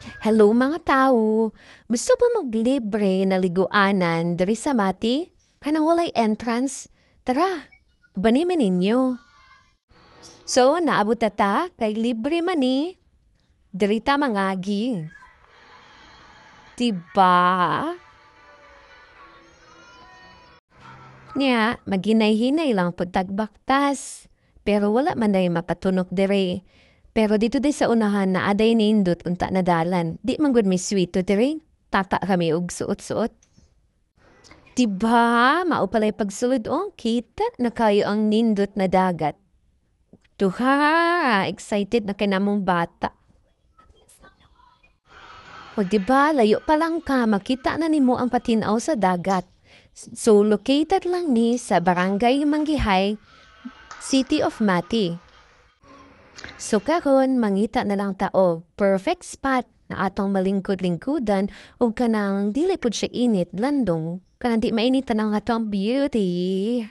Hello mga tao! Gusto ba maglibre na liguanan diri sa Mati? Kanang walay entrance? Tara, baniman ninyo. So, naabot na ta, kay libre man ni. Diri ta mangagi. Diba? Nya, maginay-hinay lang po tagbaktas. Pero wala man day mapatunok dire. Pero dito di sa unahan na aday nindot unta na dalan. Di man gud may sweet to dire. Tata kami og suot-suot. Diba? Mao pala'y pagsulod oh. Kita na kayo ang nindot na dagat. Tuha! Excited na kay namong bata. O diba, layo pa lang ka, makita na nimo ang patinaw sa dagat. So, located lang ni sa Barangay Manggihay, City of Mati. So karon mangita na lang tao, perfect spot na atong malingkod-lingkudan o kanang dili pud siya init, landong, kanang di mainit na nga atong beauty.